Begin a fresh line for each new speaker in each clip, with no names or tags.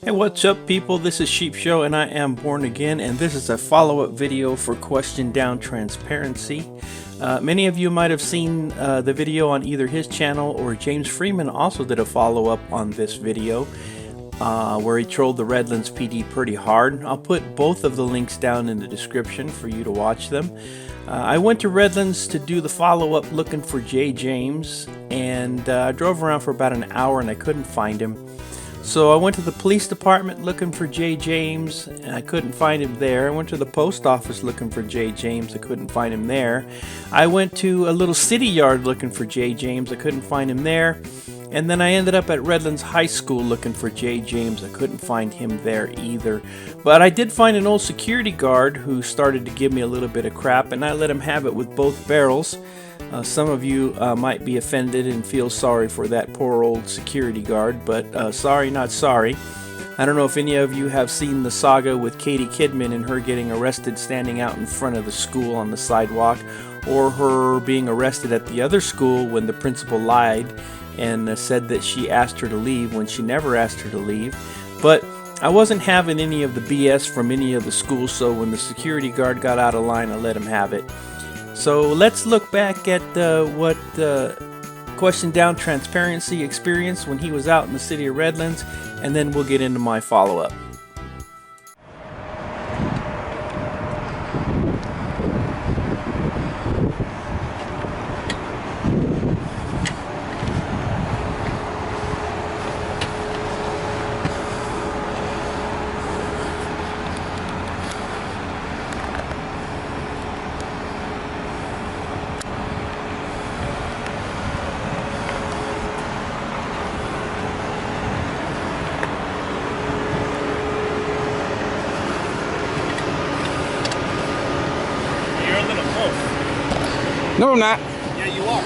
Hey, what's up people? This is Sheep Show and I am born again, and this is a follow-up video for Question Down Transparency. Many of you might have seen the video on either his channel or James Freeman also did a follow-up on this video where he trolled the Redlands PD pretty hard. I'll put both of the links down in the description for you to watch them. I went to Redlands to do the follow-up looking for Jay James, and I drove around for about an hour and I couldn't find him. So I went to the police department looking for Jay James, and I couldn't find him there. I went to the post office looking for Jay James, I couldn't find him there. I went to a little city yard looking for Jay James, I couldn't find him there. And then I ended up at Redlands High School looking for Jay James, I couldn't find him there either. But I did find an old security guard who started to give me a little bit of crap, and I let him have it with both barrels. Some of you might be offended and feel sorry for that poor old security guard, but sorry not sorry. I don't know if any of you have seen the saga with Katie Kidman and her getting arrested standing out in front of the school on the sidewalk, or her being arrested at the other school when the principal lied and said that she asked her to leave when she never asked her to leave. But I wasn't having any of the BS from any of the schools, so when the security guard got out of line, I let him have it. So let's look back at what Question Down Transparency experienced when he was out in the city of Redlands, and then we'll get into my follow-up.
No, I'm not.
Yeah, you are.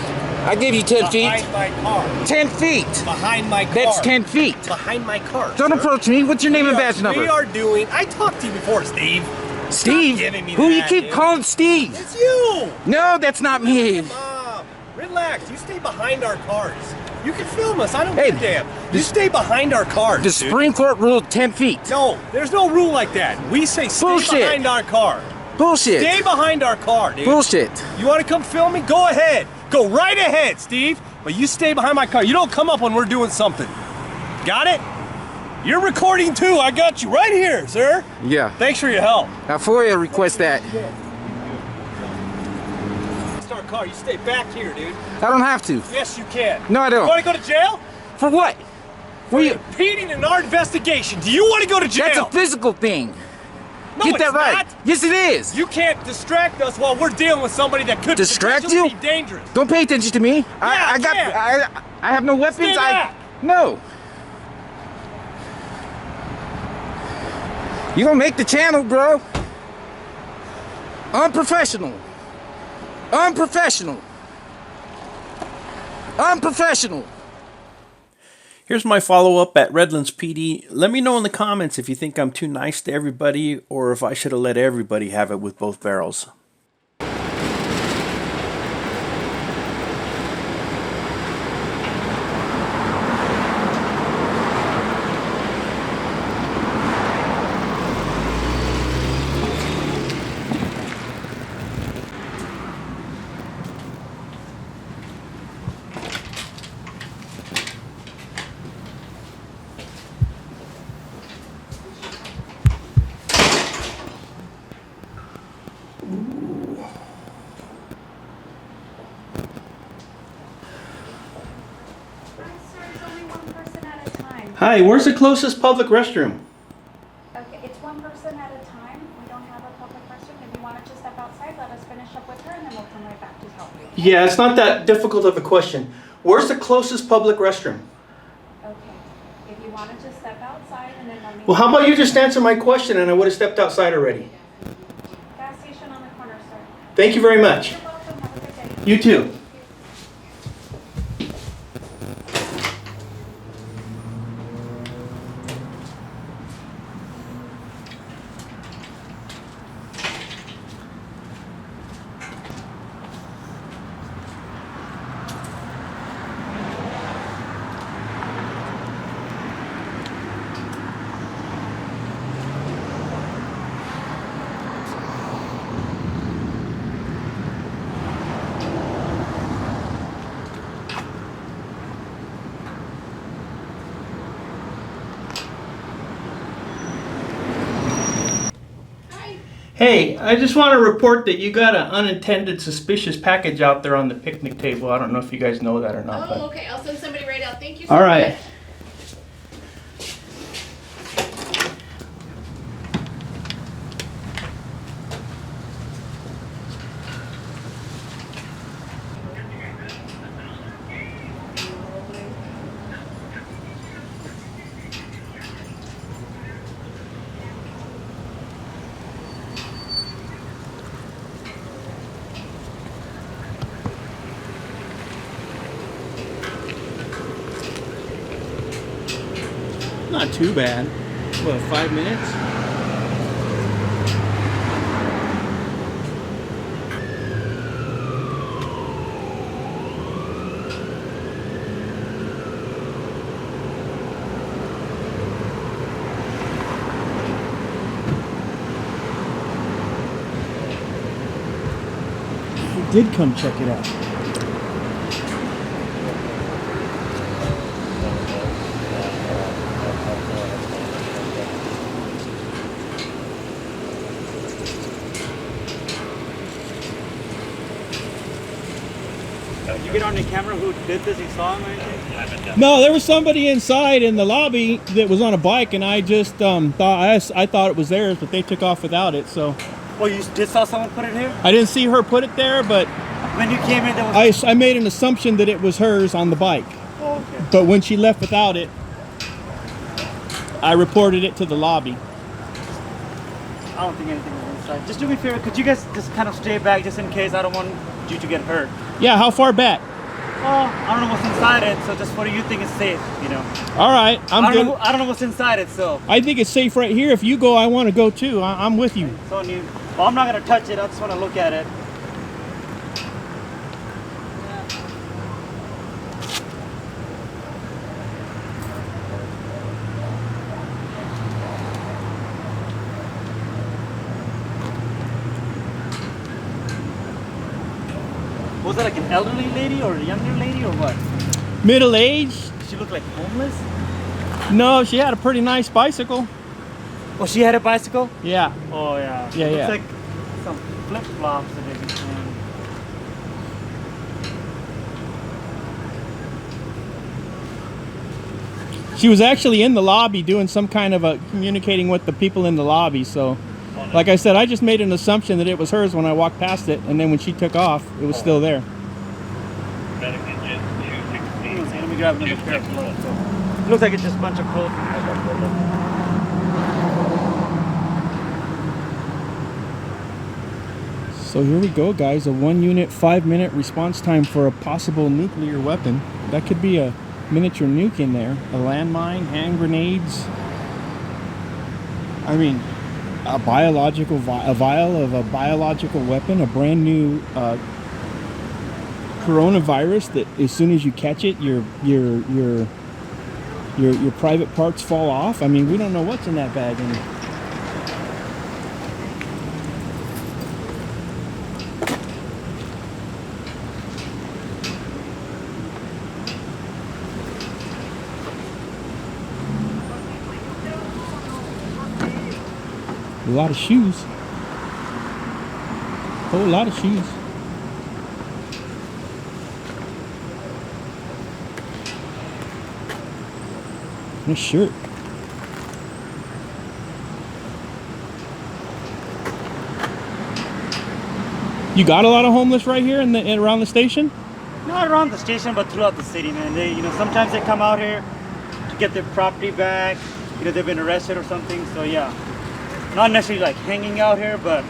I gave you 10 feet.
Behind my car.
10 feet.
Behind my car.
That's 10 feet.
Behind my car.
Don't approach me. What's your name and badge number?
We are doing... I talked to you before, Steve.
Steve?
Stop giving me
Who
that,
you keep
dude.
calling Steve?
It's you.
No, that's not me.
Mom, relax. You stay behind our cars. You can film us. I don't
Hey,
give a damn. You stay behind our cars,
The
dude.
Supreme Court ruled 10 feet.
No, there's no rule like that. We say stay
Bullshit.
behind our car.
Bullshit.
Stay behind our car, dude.
Bullshit.
You want to come film me? Go ahead. Go right ahead, Steve. But you stay behind my car. You don't come up when we're doing something. Got it? You're recording too. I got you right here, sir.
Yeah.
Thanks for your help.
Now, FOIA request that.
Our car. You stay back here, dude.
I don't have to.
Yes, you can.
No, I don't.
You want to go to jail?
For what?
For impeding in our investigation. Do you want to go to jail?
That's a physical thing.
No,
Get that
it's
right.
not.
Yes, it is.
You can't distract us while we're dealing with somebody that could
Distract
potentially
you?
be dangerous.
Don't pay attention to me.
I
have no weapons.
Stay back.
No. You gonna make the channel, bro? Unprofessional. Unprofessional. Unprofessional.
Here's my follow-up at Redlands PD. Let me know in the comments if you think I'm too nice to everybody or if I should have let everybody have it with both barrels. Hi, where's the closest public restroom?
Okay, it's one person at a time. We don't have a public restroom. If you wanted to step outside, let us finish up with her, and then we'll come right back to help you.
Yeah, it's not that difficult of a question. Where's the closest public restroom?
Okay. If you wanted to step outside, and then let me...
Well, how about you just answer my question and I would have stepped outside already.
Gas station on the corner, sir.
Thank you very much.
You're welcome. Have a good day.
You too. Hey, I just want to report that you got an unattended suspicious package out there on the picnic table. I don't know if you guys know that or not.
Oh, okay. I'll send somebody right out. Thank you so
All right.
much.
Not too bad. What, 5 minutes? I did come check it out.
Did you get on the camera who did this? You saw him or anything?
No, there was somebody inside in the lobby that was on a bike, and I just I thought it was theirs, but they took off without it. So
Well, you did saw someone put it here?
I didn't see her put it there, but
When you came in, there was...
I made an assumption that it was hers on the bike.
Oh, okay.
But when she left without it, I reported it to the lobby.
I don't think anything was inside. Just do me a favor, could you guys just kind of stay back just in case? I don't want you to get hurt.
Yeah, how far back?
Well, I don't know what's inside it, so just what do you think is safe, you know?
All right, I'm good.
I don't know what's inside it, so...
I think it's safe right here. If you go, I want to go too. I'm with you.
So you... Well, I'm not going to touch it. I just want to look at it. Was that like an elderly lady or a younger lady or what?
Middle aged?
Did she look like homeless?
No, she had a pretty nice bicycle.
Oh, she had a bicycle?
Yeah.
Oh, yeah.
Yeah,
Looks
yeah.
like some flip-flops and everything.
She was actually in the lobby doing some kind of a communicating with the people in the lobby. So, like I said, I just made an assumption that it was hers when I walked past it, and then when she took off, it was still there.
Let me grab another pair of clothes. So, looks like it's just a bunch of clothes.
So here we go, guys. A 1-unit, 5-minute response time for a possible nuclear weapon. That could be a miniature nuke in there. A landmine, hand grenades. I mean, a vial of a biological weapon, a brand new coronavirus that as soon as you catch it, your private parts fall off. I mean, we don't know what's in that bag anymore. A lot of shoes. Whole lot of shoes. And a shirt. You got a lot of homeless right here around the station?
Not around the station, but throughout the city, man. They, sometimes they come out here to get their property back. They've been arrested or something. So yeah, not necessarily like hanging out here, but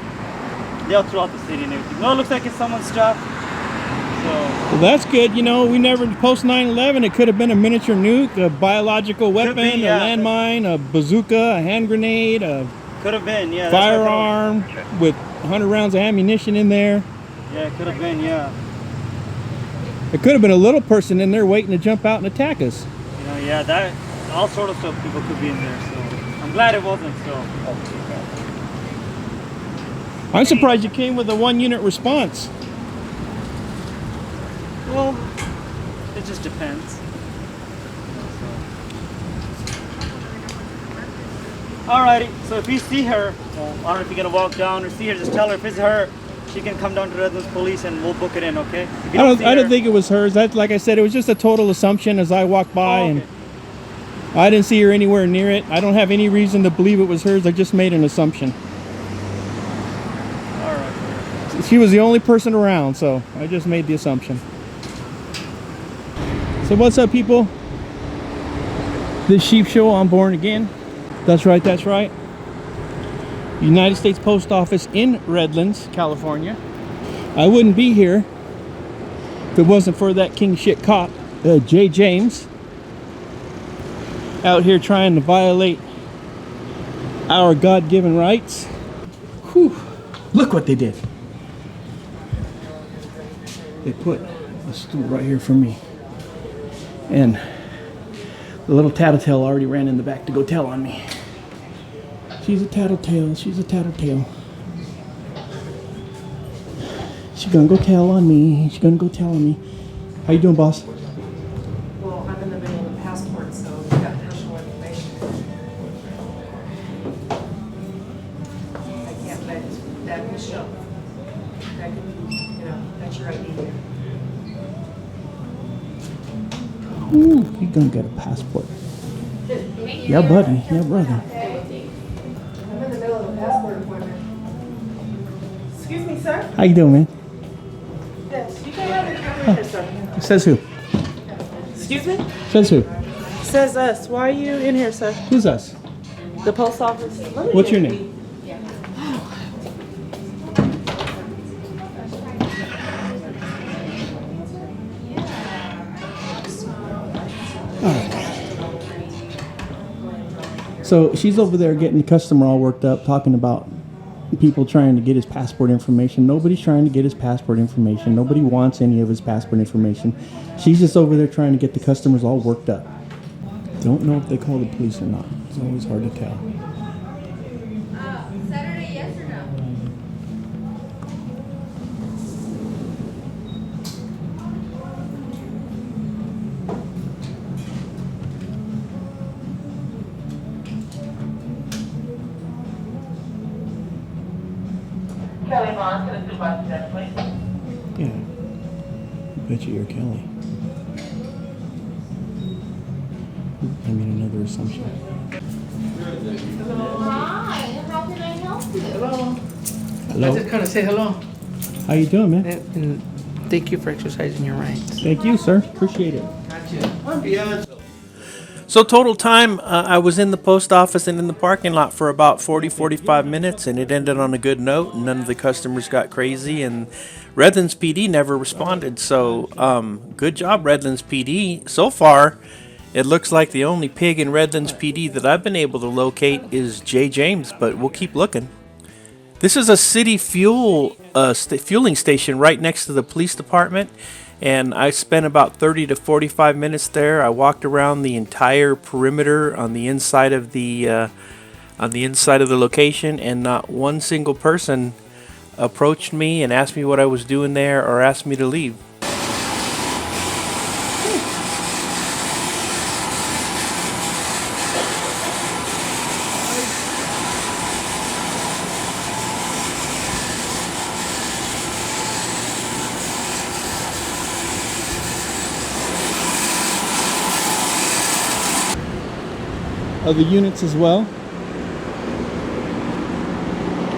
they're out throughout the city and everything. Well, it looks like it's someone's stuff. So
well, that's good. We never post 9/11. It could have been a miniature nuke, a biological weapon,
be, yeah.
a landmine, a bazooka, a hand grenade, a
could have been, yeah. That's what I
firearm with 100 rounds of ammunition in there.
Yeah, it could have been, yeah.
It could have been a little person in there waiting to jump out and attack us.
Yeah, that all sort of stuff people could be in there. So I'm glad it wasn't. So
I'm surprised you came with a 1-unit response.
well, it just depends. Alrighty, so if you see her, well, I don't know if you're gonna walk down or see her, just tell her if it's her, she can come down to Redlands Police and we'll book it in, okay? If you see
I don't
her-
think it was hers. That, like I said, it was just a total assumption as I walked by,
Oh,
and
okay.
I didn't see her anywhere near it. I don't have any reason to believe it was hers. I just made an assumption.
Alright.
She was the only person around, so I just made the assumption. So what's up, people? This Sheep Show on Born Again. That's right, that's right. United States Post Office in Redlands, California. I wouldn't be here if it wasn't for that king shit cop, Jay James, out here trying to violate our God-given rights. Whew. Look what they did. They put a stool right here for me. And the little tattletale already ran in the back to go tell on me. She's a tattletale, she's a tattletale. She's gonna go tell on me, she's gonna go tell on me. How you doing, boss?
Well, I'm in the middle of the passport, so we've got personal information. I can't let that be shown. That could be, that's your ID.
Ooh, you gonna get a passport. Yeah, buddy, yeah, brother.
I'm in the middle of a passport appointment. Excuse me, sir?
How you doing, man?
Yes, you can have it. Come here, sir.
Says who?
Excuse me?
Says who?
Says us. Why are you in here, sir?
Who's us?
The post office.
What's your name? So she's over there getting the customer all worked up, talking about people trying to get his passport information. Nobody's trying to get his passport information. Nobody wants any of his passport information. She's just over there trying to get the customers all worked up. Don't know if they call the police or not. It's always hard to tell.
Saturday, yes or no?
Kelly Vaughn to the supervisor desk, please.
Yeah. I bet you're Kelly. I mean, another assumption.
Hi, how can I help you?
Hello. I
Hello.
just kind of say hello.
How you doing, man?
And thank you for exercising your rights.
Thank you, sir. Appreciate it.
Gotcha.
So total time, I was in the post office and in the parking lot for about 40-45 minutes, and it ended on a good note. None of the customers got crazy, and Redlands PD never responded. So good job, Redlands PD. So far, it looks like the only pig in Redlands PD that I've been able to locate is Jay James, but we'll keep looking. This is a city fueling station right next to the police department. And I spent about 30 to 45 minutes there. I walked around the entire perimeter on the inside of the location, and not one single person approached me and asked me what I was doing there or asked me to leave. Other units as well.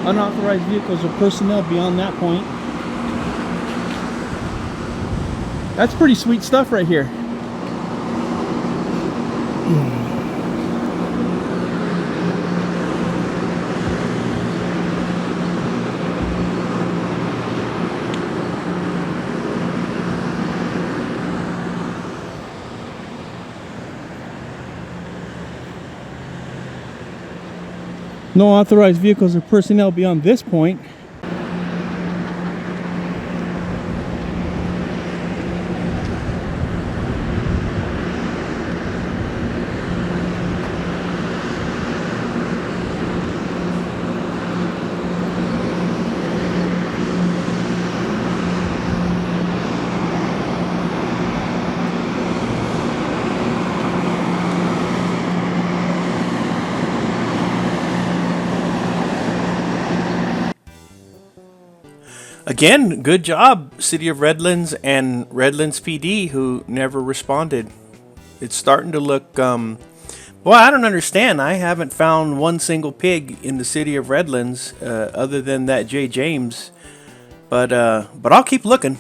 Unauthorized vehicles or personnel beyond that point. That's pretty sweet stuff right here. No authorized vehicles or personnel beyond this point. Again, good job, City of Redlands and Redlands PD, who never responded. It's starting to look, well, I don't understand. I haven't found one single pig in the City of Redlands, other than that J. James, but I'll keep looking.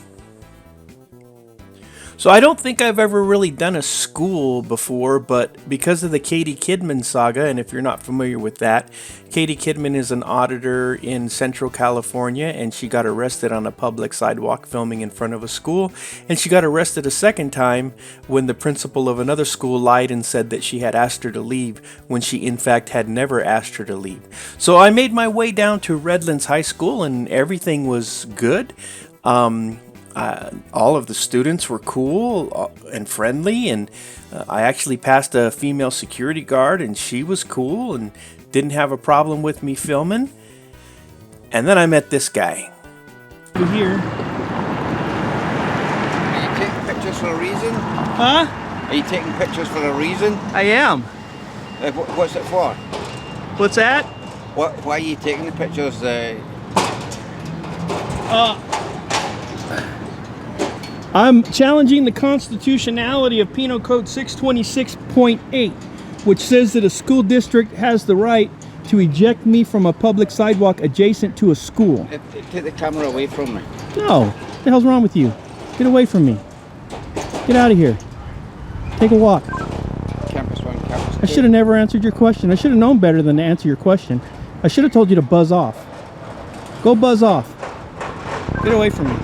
So I don't think I've ever really done a school before, but because of the Katie Kidman saga, and if you're not familiar with that, Katie Kidman is an auditor in Central California, and she got arrested on a public sidewalk filming in front of a school, and she got arrested a second time when the principal of another school lied and said that she had asked her to leave when she in fact had never asked her to leave. So I made my way down to Redlands High School, and everything was good. All of the students were cool and friendly, and I actually passed a female security guard, and she was cool and didn't have a problem with me filming. And then I met this guy. Here.
Are you taking pictures for a reason?
Huh?
Are you taking pictures for a reason?
I am.
What's it for?
What's that?
Why are you taking the pictures?
I'm challenging the constitutionality of Penal Code 626.8, which says that a school district has the right to eject me from a public sidewalk adjacent to a school.
Take the camera away from me.
No. What the hell's wrong with you? Get away from me. Get out of here. Take a walk.
Campus 1, Campus 2.
I should have never answered your question. I should have known better than to answer your question. I should have told you to buzz off. Go buzz off. Get away from me.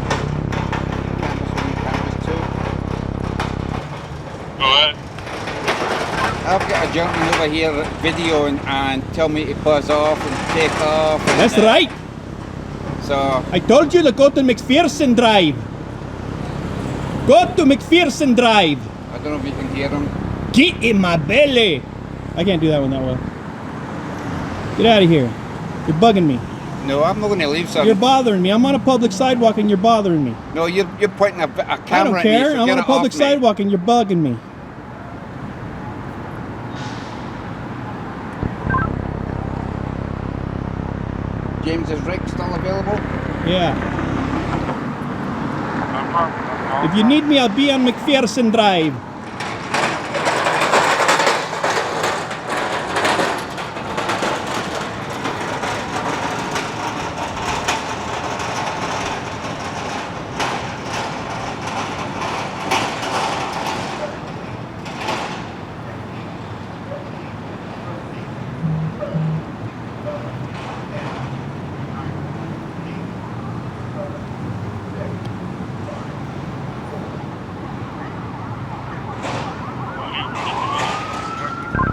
I've got a gentleman over here videoing and tell me to buzz off and take off. And,
That's right.
So
I told you to go to McPherson Drive. Go to McPherson Drive.
I don't know if you can hear him.
Get in my belly. I can't do that one that well. Get out of here. You're bugging me.
No, I'm not going to leave, sir.
You're bothering me. I'm on a public sidewalk and you're bothering me.
No, you're pointing a camera
I don't
at me.
care.
So
I'm
get
on a
it
public
off me.
sidewalk and you're bugging me.
James, is Rick still available?
Yeah. If you need me, I'll be on McPherson Drive.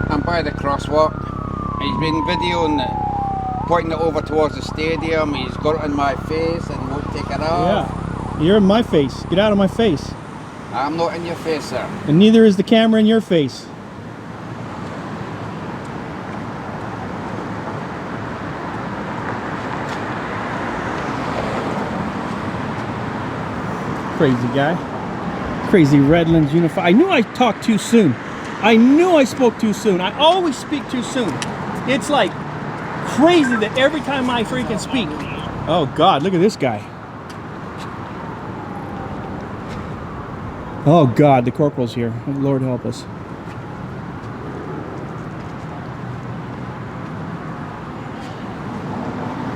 I'm by the crosswalk. He's been videoing it, pointing it over towards the stadium. He's got it in my face and won't take it off.
Yeah. You're in my face. Get out of my face.
I'm not in your face, sir.
And neither is the camera in your face. Crazy guy. Crazy Redlands Unified. I knew I talked too soon. I knew I spoke too soon. I always speak too soon. It's like crazy that every time I freaking speak. Oh God, look at this guy. Oh God, the corporal's here. Lord help us.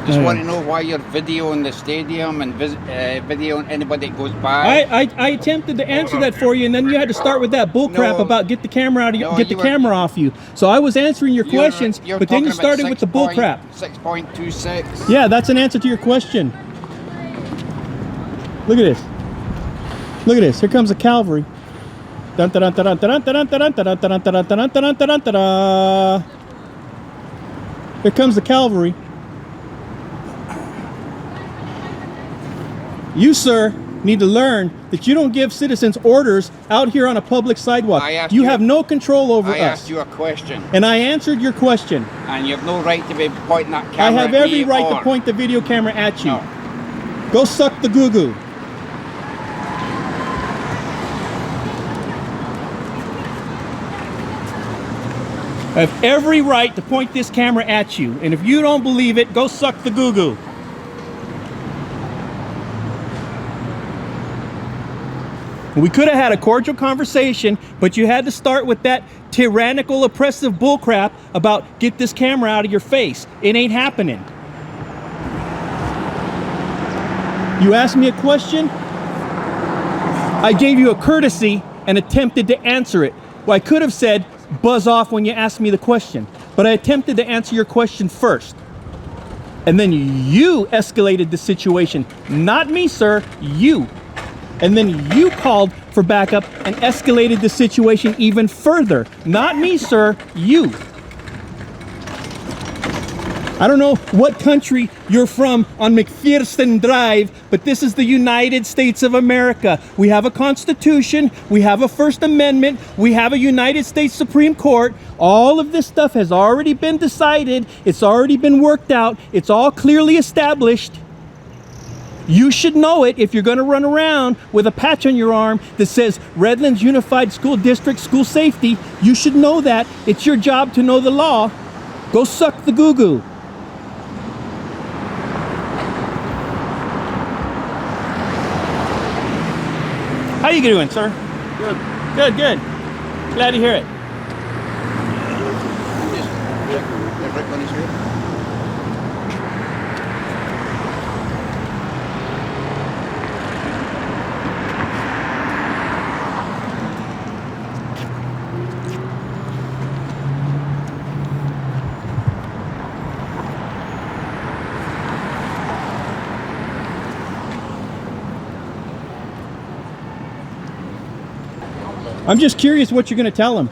Just want to know why you're videoing the stadium and videoing anybody that goes by.
I attempted to answer that for you, and then you had to start with that bull crap
No.
about get the camera out of
No,
get the
you were-
camera off you. So I was answering your questions,
You're
but then you
talking about
started with the bull crap.
6.26.
Yeah, that's an answer to your question. Look at this. Look at this. Here comes the cavalry. Dun, dun, dun, dun, dun, dun, dun, dun, dun, dun, dun, dun, dun, dun, dun, dun, dun, dun. Here comes the cavalry. You, sir, need to learn that you don't give citizens orders out here on a public sidewalk.
I asked
You
you-
have no control over
I
us.
asked you a question,
And I answered your question.
and you have no right to be pointing that
I
camera
have
at
every
me
right to
or-
point the video camera at you.
No.
Go suck the goo-goo. I have every right to point this camera at you. And if you don't believe it, go suck the goo-goo. We could have had a cordial conversation, but you had to start with that tyrannical, oppressive bullcrap about get this camera out of your face. It ain't happening. You asked me a question, I gave you a courtesy and attempted to answer it. Well, I could have said, buzz off when you asked me the question, but I attempted to answer your question first. And then you escalated the situation. Not me, sir, you. And then you called for backup and escalated the situation even further. Not me, sir, you. I don't know what country you're from on McPherson Drive, but this is the United States of America. We have a Constitution, we have a First Amendment, we have a United States Supreme Court. All of this stuff has already been decided, it's already been worked out, it's all clearly established. You should know it if you're going to run around with a patch on your arm that says Redlands Unified School District School Safety. You should know that. It's your job to know the law. Go suck the goo-goo. How you doing, sir? Good. Good, good. Glad to hear it. I'm just curious what you're going to tell him.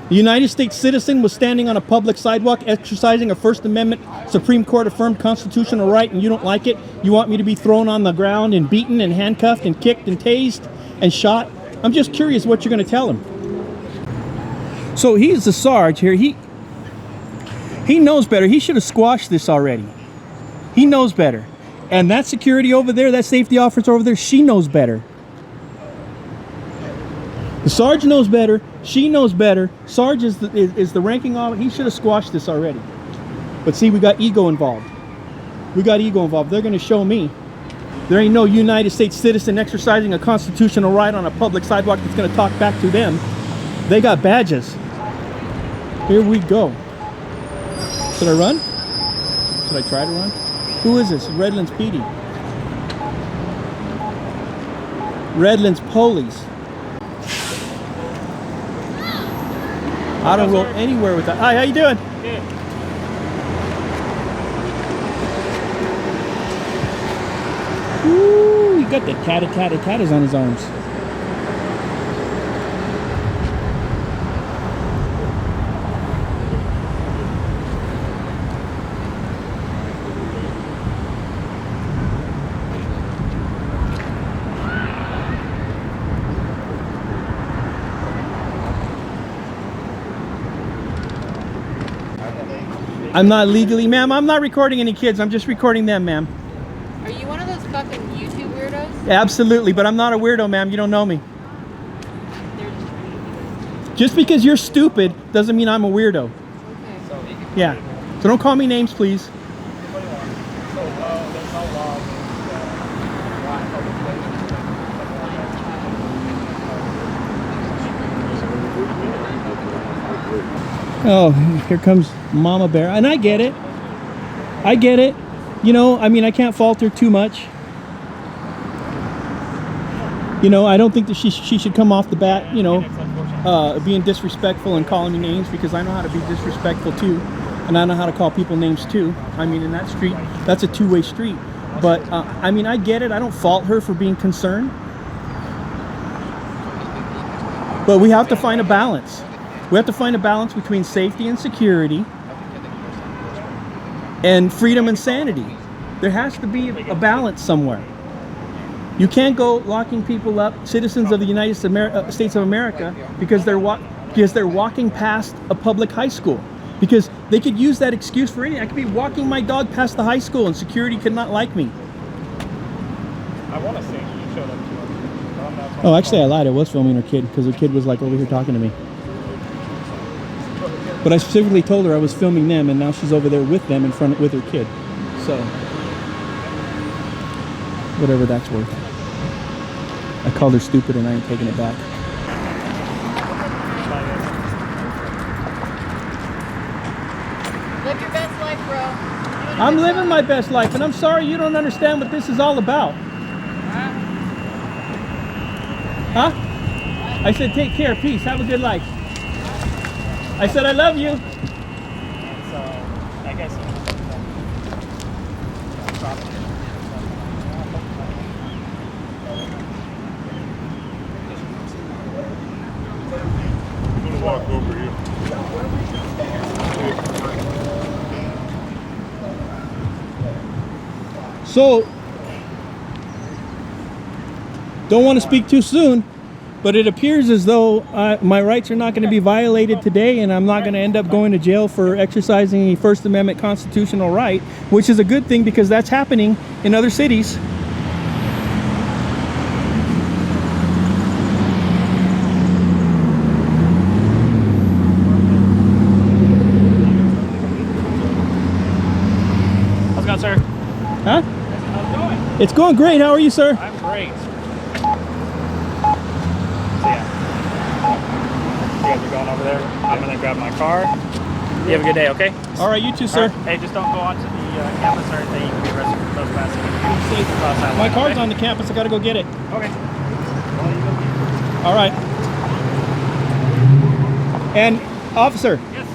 The United States citizen was standing on a public sidewalk exercising a First Amendment Supreme Court affirmed constitutional right, and you don't like it? You want me to be thrown on the ground and beaten and handcuffed and kicked and tased and shot? I'm just curious what you're going to tell him. So he's the Sarge here. He knows better. He should have squashed this already. He knows better. And that security over there, that safety officer over there, she knows better. The Sarge knows better. She knows better. Sarge is the ranking officer. He should have squashed this already. But see, we got ego involved. We got ego involved. They're going to show me. There ain't no United States citizen exercising a constitutional right on a public sidewalk that's going to talk back to them. They got badges. Here we go. Should I run? Should I try to run? Who is this? Redlands PD. Redlands Police. I don't roll anywhere with that. Hi, how you doing? Good. Ooh, he got the tattas on his arms. I'm not legally, ma'am. I'm not recording any kids. I'm just recording them, ma'am.
Are you one of those fucking YouTube weirdos?
Absolutely, but I'm not a weirdo, ma'am. You don't know me. Just because you're stupid doesn't mean I'm a weirdo. Okay. Yeah. So don't call me names, please. Oh, here comes Mama Bear. And I get it. I get it. You know, I mean, I can't fault her too much. You know, I don't think that she should come off the bat, you know, being disrespectful and calling me names, because I know how to be disrespectful too. And I know how to call people names too. I mean, in that street, that's a two-way street. But, I mean, I get it. I don't fault her for being concerned. But we have to find a balance. We have to find a balance between safety and security and freedom and sanity. There has to be a balance somewhere. You can't go locking people up, citizens of the United States of America, because they're walking past a public high school. Because they could use that excuse for anything. I could be walking my dog past the high school and security could not like me.
I want to say you showed up to us.
Oh, actually I lied. I was filming her kid, because her kid was like over here talking to me. But I specifically told her I was filming them, and now she's over there with them in front with her kid. So, whatever that's worth. I called her stupid and I ain't taking it back.
Live your best life, bro.
I'm living my best life, and I'm sorry you don't understand what this is all about. Huh? I said take care, peace, have a good life. I said I love you.
So, I guess.
I'm gonna walk over here.
So, don't want to speak too soon, but it appears as though my rights are not going to be violated today, and I'm not going to end up going to jail for exercising a First Amendment constitutional right, which is a good thing because that's happening in other cities.
How's it going, sir?
Huh?
How's it going?
It's going great. How are you, sir?
I'm great. So yeah, you guys are going over there. I'm gonna grab my car. You have a good day, okay?
All right, you too, sir.
Right. Hey, just don't go onto the campus or anything. You can be arrested for trespassing.
My car's on the campus. I got to go get it.
Okay. Well, you go get it.
All right. And officer,
Yes.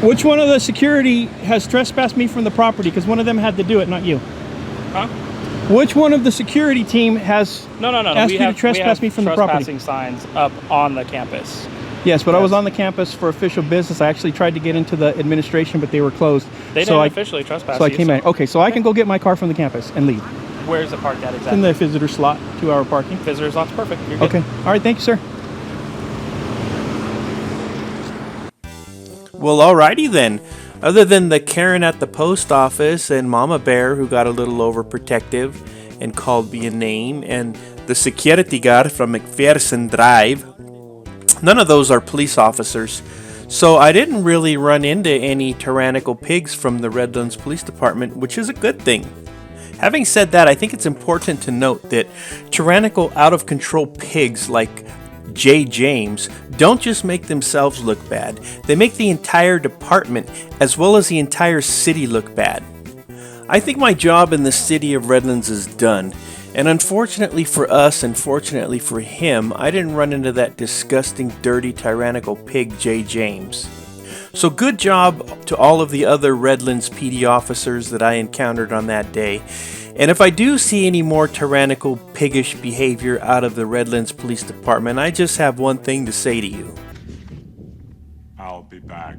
which one of the security has trespassed me from the property? Because one of them had to do it, not you.
Huh?
Which one of the security team has
No.
asked you to trespass me from the property?
Trespassing signs up on the campus.
Yes, but I was
Yes.
on the campus for official business. I actually tried to get into the administration, but they were closed.
They didn't officially trespass
So I
you,
came in. Okay, so I can go get my car from the campus and leave.
Where's the park at
It's
exactly?
in the visitor slot, 2-hour parking.
Visitors lot's perfect. You're good.
Okay. All right, thank you, sir. Well, alrighty then. Other than the Karen at the post office and Mama Bear who got a little overprotective and called me a name, and the security guard from McPherson Drive, none of those are police officers. So I didn't really run into any tyrannical pigs from the Redlands Police Department, which is a good thing. Having said that, I think it's important to note that tyrannical, out-of-control pigs like Jay James don't just make themselves look bad. They make the entire department, as well as the entire city, look bad. I think my job in the city of Redlands is done, and unfortunately for us, and fortunately for him, I didn't run into that disgusting, dirty, tyrannical pig Jay James. So good job to all of the other Redlands PD officers that I encountered on that day. And if I do see any more tyrannical, piggish behavior out of the Redlands Police Department, I just have one thing to say to you.
I'll be back.